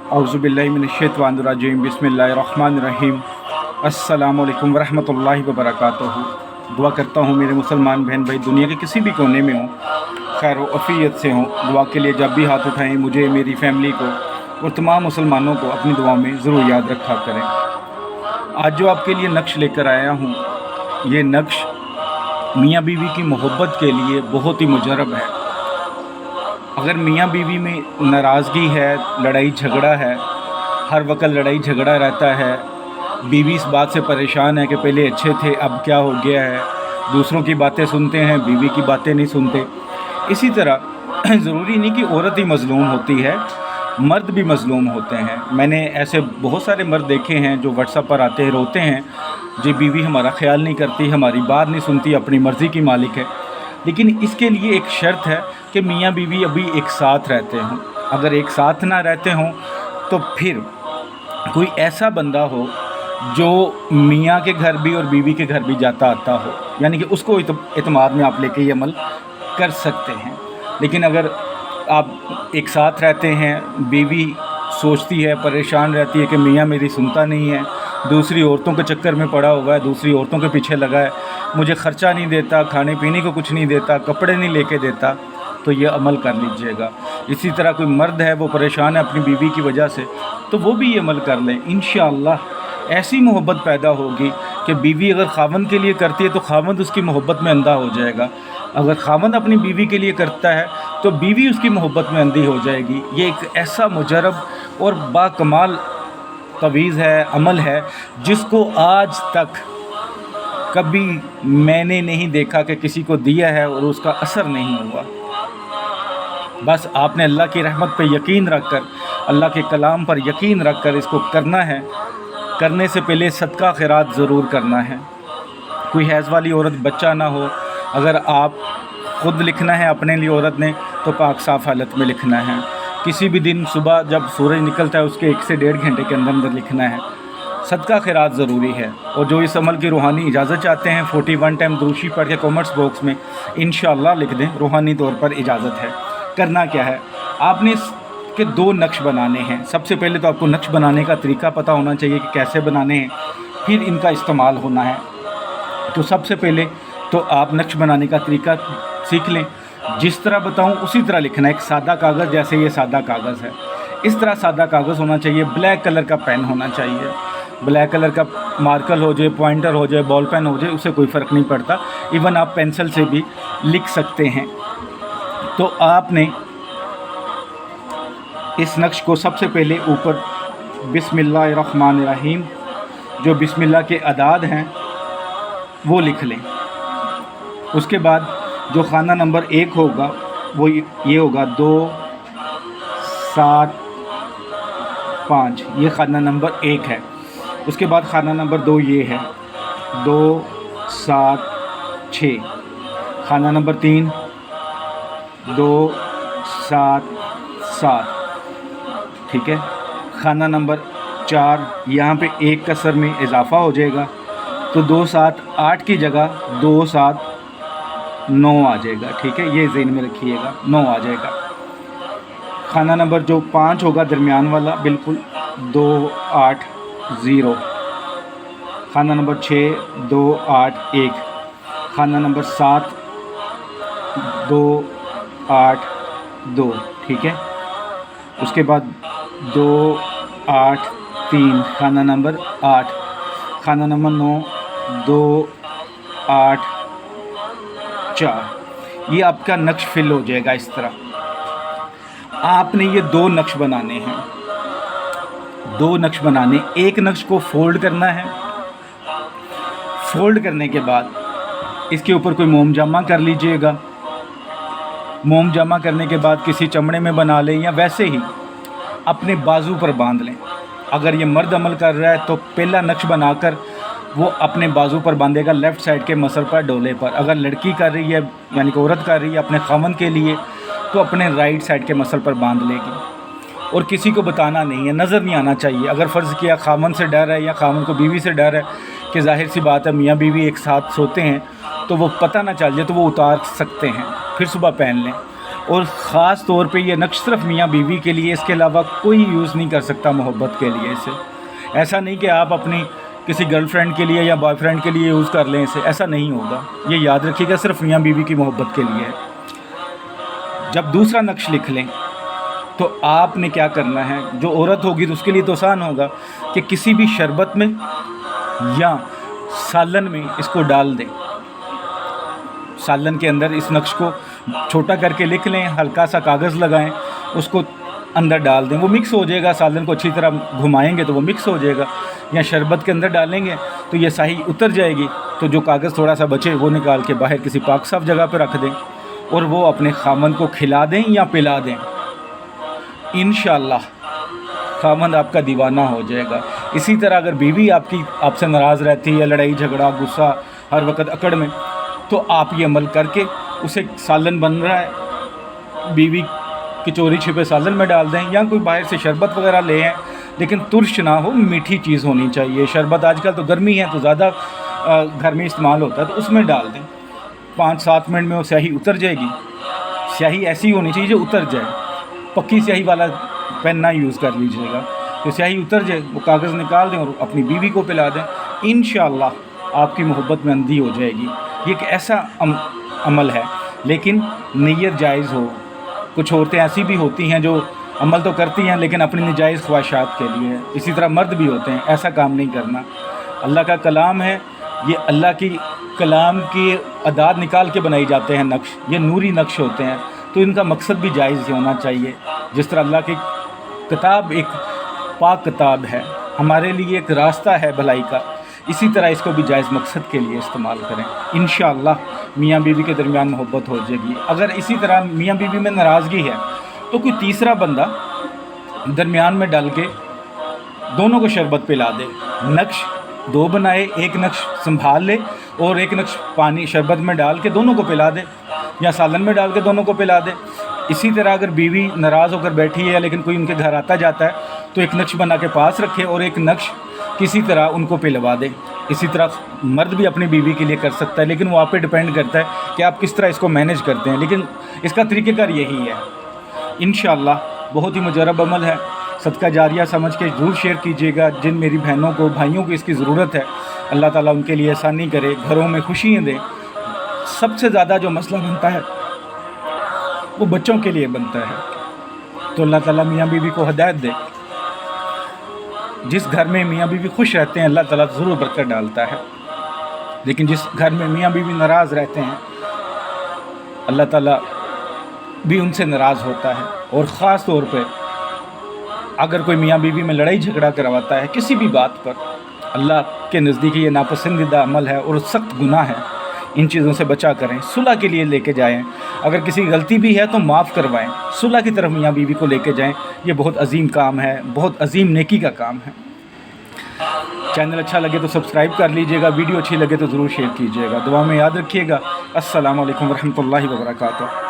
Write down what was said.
औज़ुबिल्लाहि मिनश्शैतानिर्रजीम बिस्मिल्लाहिर्रहमानिर्रहीम। अस्सलामु अलैकुम वरहमतुल्लाहि वबरकातुहू। दुआ करता हूँ मेरे मुसलमान बहन भाई दुनिया के किसी भी कोने में हों, खैर अफ़ियत से हों। दुआ के लिए जब भी हाथ उठाएं मुझे, मेरी फैमिली को और तमाम मुसलमानों को अपनी दुआ में ज़रूर याद रखा करें। आज जो आपके लिए नक्श लेकर आया हूँ, ये नक्श मियाँ बीवी की मोहब्बत के लिए बहुत ही मुजरब है। अगर मियाँ बीवी में नाराज़गी है, लड़ाई झगड़ा है, हर वक्त लड़ाई झगड़ा रहता है, बीवी इस बात से परेशान है कि पहले अच्छे थे अब क्या हो गया है, दूसरों की बातें सुनते हैं बीवी की बातें नहीं सुनते। इसी तरह ज़रूरी नहीं कि औरत ही मज़लूम होती है, मर्द भी मज़लूम होते हैं। मैंने ऐसे बहुत सारे मर्द देखे हैं जो व्हाट्सएप पर आते हैं, रोते हैं जी बीवी हमारा ख्याल नहीं करती, हमारी बात नहीं सुनती, अपनी मर्ज़ी की मालिक है। लेकिन इसके लिए एक शर्त है कि मियाँ बीवी अभी एक साथ रहते हों। अगर एक साथ ना रहते हों तो फिर कोई ऐसा बंदा हो जो मियाँ के घर भी और बीवी के घर भी जाता आता हो, यानी कि उसको इत्माद में आप लेके ये अमल कर सकते हैं। लेकिन अगर आप एक साथ रहते हैं, बीवी सोचती है, परेशान रहती है कि मियाँ मेरी सुनता नहीं है, दूसरी औरतों के चक्कर में पड़ा हुआ है, दूसरी औरतों के पीछे लगा है, मुझे ख़र्चा नहीं देता, खाने पीने को कुछ नहीं देता, कपड़े नहीं लेके देता, तो ये अमल कर लीजिएगा। इसी तरह कोई मर्द है वो परेशान है अपनी बीवी की वजह से, तो वो भी ये अमल कर लें। इंशाअल्लाह ऐसी मोहब्बत पैदा होगी कि बीवी अगर खावंद के लिए करती है तो खावंद उसकी मोहब्बत में अंधा हो जाएगा, अगर खावंद अपनी बीवी के लिए करता है तो बीवी उसकी मोहब्बत में अंधी हो जाएगी। ये एक ऐसा मुजरब और बाकमाल तवीज़ है, अमल है, जिसको आज तक कभी मैंने नहीं देखा कि किसी को दिया है और उसका असर नहीं हुआ। बस आपने अल्लाह की रहमत पे यकीन रख कर, अल्लाह के कलाम पर यकीन रख कर इसको करना है। करने से पहले सदका खैरात ज़रूर करना है। कोई हैज़ वाली औरत बच्चा ना हो, अगर आप ख़ुद लिखना है अपने लिए औरत ने तो पाक साफ़ हालत में लिखना है। किसी भी दिन सुबह जब सूरज निकलता है उसके 1 से 1.5 घंटे के अंदर अंदर लिखना है। सदका खैरात ज़रूरी है। और जो इस अमल की रूहानी इजाज़त चाहते हैं 41 टाइम दुरूशी पढ़ के कमेंट्स बॉक्स में इंशाअल्लाह लिख दें, रूहानी तौर पर इजाज़त है। करना क्या है, आपने इसके 2 नक्श बनाने हैं। सबसे पहले तो आपको नक्श बनाने का तरीका पता होना चाहिए कि कैसे बनाने हैं, फिर इनका इस्तेमाल होना है। तो सबसे पहले तो आप नक्श बनाने का तरीका सीख लें। जिस तरह बताऊं उसी तरह लिखना है। एक सादा कागज़, जैसे ये सादा कागज़ है, इस तरह सादा कागज़ होना चाहिए। ब्लैक कलर का पेन होना चाहिए। ब्लैक कलर का मार्कर हो जाए, पॉइंटर हो जाए, बॉल पेन हो जाए, उससे कोई फ़र्क नहीं पड़ता। इवन आप पेंसिल से भी लिख सकते हैं। तो आपने इस नक्श को सबसे पहले ऊपर बिस्मिल्लाहिर्रहमानिर्रहीम, जो बिस्मिल्लाह के अदाद हैं वो लिख लें। उसके बाद जो खाना नंबर 1 होगा वो ये होगा 2 7 5, ये खाना नंबर 1 है। उसके बाद खाना नंबर 2 ये है 2 7 6। खाना नंबर 3 2 7 7, ठीक है। खाना नंबर 4, यहाँ पे 1 कसर में इजाफ़ा हो जाएगा तो 2 7 8 की जगह 2 7 9 आ जाएगा, ठीक है। ये ज़हन में रखिएगा, 9 आ जाएगा। खाना नंबर जो 5 होगा दरमियान वाला बिल्कुल 2 8 0। खाना नंबर 6 2 8 1। खाना नंबर 7 2 8 2, ठीक है। उसके बाद 2 8 3। खाना नंबर 8। खाना नंबर 9 2 8 4। ये आपका नक्श फिल हो जाएगा। इस तरह आपने ये 2 नक्श बनाने हैं। 2 नक्श बनाने, एक नक्श को फोल्ड करना है। फोल्ड करने के बाद इसके ऊपर कोई मोम जामा कर लीजिएगा। मोम जामा करने के बाद किसी चमड़े में बना लें या वैसे ही अपने बाजू पर बांध लें। अगर ये मर्द अमल कर रहा है तो पहला नक्श बनाकर वो अपने बाजू पर बांधेगा, लेफ़्ट साइड के मसल पर, डोले पर। अगर लड़की कर रही है यानी कि औरत कर रही है अपने खावंद के लिए तो अपने राइट साइड के मसल पर बांध लेगी। और किसी को बताना नहीं है, नज़र नहीं आना चाहिए। अगर फ़र्ज़ किया खावंद से डर है या खावंद को बीवी से डर है कि ज़ाहिर सी बात है मियाँ बीवी एक साथ सोते हैं तो वो पता ना चल जाए तो वो उतार सकते हैं, फिर सुबह पहन लें। اور ख़ास طور पे ये नक्श सिर्फ मियाँ बीवी के लिए, इसके अलावा कोई यूज़ नहीं कर सकता मोहब्बत के लिए इसे। ऐसा नहीं कि आप अपनी किसी गर्लफ्रेंड के लिए या बॉयफ्रेंड के लिए यूज़ कर लें इसे, ऐसा नहीं होगा। ये याद रखिएगा, सिर्फ मियाँ बीवी की मोहब्बत के लिए है। जब दूसरा नक्श लिख लें तो आपने क्या करना है, जो औरत होगी तो उसके लिए तो आसान होगा कि किसी भी शरबत में या सालन में इसको डाल दें। सालन के अंदर इस नक्श को छोटा करके लिख लें, हल्का सा कागज़ लगाएं, उसको अंदर डाल दें, वो मिक्स हो जाएगा। सालन को अच्छी तरह घुमाएंगे तो वो मिक्स हो जाएगा। या शरबत के अंदर डालेंगे तो ये स्याही उतर जाएगी, तो जो कागज़ थोड़ा सा बचे वो निकाल के बाहर किसी पाक साफ जगह पर रख दें और वो अपने खामन को खिला दें या पिला दें। इंशाअल्लाह खामन आपका दीवाना हो जाएगा। इसी तरह अगर बीवी आपकी आपसे नाराज़ रहती है, लड़ाई झगड़ा गुस्सा हर वक्त अकड़ में, तो आप ये अमल करके उसे सालन बन रहा है, बीवी की चोरी छिपे सालन में डाल दें, या कोई बाहर से शरबत वगैरह ले आएँ, लेकिन तुर्श ना हो, मीठी चीज़ होनी चाहिए। शरबत आजकल तो गर्मी है तो ज़्यादा घर में इस्तेमाल होता है, तो उसमें डाल दें। 5-7 मिनट में वो स्याही उतर जाएगी। स्याही ऐसी होनी चाहिए जो उतर जाए, पक्की स्याही वाला पेन ना यूज़ कर लीजिएगा। तो स्याही उतर जाए, वो कागज़ निकाल दें और अपनी बीवी को पिला दें। इंशाअल्लाह आपकी मोहब्बत में अंधी हो जाएगी। ये एक ऐसा अमल है, लेकिन नीयत जायज़ हो। कुछ औरतें ऐसी भी होती हैं जो अमल तो करती हैं लेकिन अपनी नाजायज़ ख्वाहिशात के लिए। इसी तरह मर्द भी होते हैं, ऐसा काम नहीं करना। अल्लाह का कलाम है, ये अल्लाह की कलाम की अदाद निकाल के बनाए जाते हैं नक्श, ये नूरी नक्श होते हैं, तो इनका मकसद भी जायज़ होना चाहिए। जिस तरह अल्लाह की किताब एक पाक किताब है, हमारे लिए एक रास्ता है भलाई का, इसी तरह इसको भी जायज़ मकसद के लिए इस्तेमाल करें। इंशाअल्लाह मियाँ बीवी के दरमियान मोहब्बत हो जाएगी। अगर इसी तरह मियाँ बीवी में नाराज़गी है तो कोई तीसरा बंदा दरमियान में डाल के दोनों को शरबत पिला दे। नक्श 2 बनाए, एक नक्श संभाल ले और एक नक्श पानी शरबत में डाल के दोनों को पिला दे, या सालन में डाल के दोनों को पिला दे। इसी तरह अगर बीवी नाराज़ होकर बैठी है लेकिन कोई उनके घर आता जाता है तो एक नक्श बना के पास रखे और एक नक्श किसी तरह उनको पिलवा दे। इसी तरह मर्द भी अपनी बीवी के लिए कर सकता है, लेकिन वो आप पे डिपेंड करता है कि आप किस तरह इसको मैनेज करते हैं, लेकिन इसका तरीक़ेकार यही है। इंशाअल्लाह बहुत ही मुजरब अमल है, सदका जारिया समझ के ज़रूर शेयर कीजिएगा। जिन मेरी बहनों को भाइयों को इसकी ज़रूरत है, अल्लाह ताला उनके लिए आसानी करे, घरों में खुशियाँ दे। सबसे ज़्यादा जो मसला बनता है वो बच्चों के लिए बनता है, तो अल्लाह ताला मियाँ बीवी को हिदायत दे। जिस घर में मियाँ बीवी खुश रहते हैं अल्लाह ताला ज़रूर बरकत डालता है, लेकिन जिस घर में मियाँ बीवी नाराज़ रहते हैं अल्लाह ताला भी उनसे नाराज़ होता है। और ख़ास तौर पे अगर कोई मियाँ बीवी में लड़ाई झगड़ा करवाता है किसी भी बात पर, अल्लाह के नज़दीक ये नापसंदीदा अमल है और सख्त गुनाह है। इन चीज़ों से बचा करें, सुलह के लिए लेके जाएं। अगर किसी गलती भी है तो माफ़ करवाएं, सुलह की तरफ मियाँ बीवी को लेके जाएं। ये बहुत अजीम काम है, बहुत अजीम नेकी का काम है। चैनल अच्छा लगे तो सब्सक्राइब कर लीजिएगा, वीडियो अच्छी लगे तो ज़रूर शेयर कीजिएगा। दुआ में याद रखिएगा। अस्सलामु अलैकुम रहमतुल्लाहि व बरकातुहू।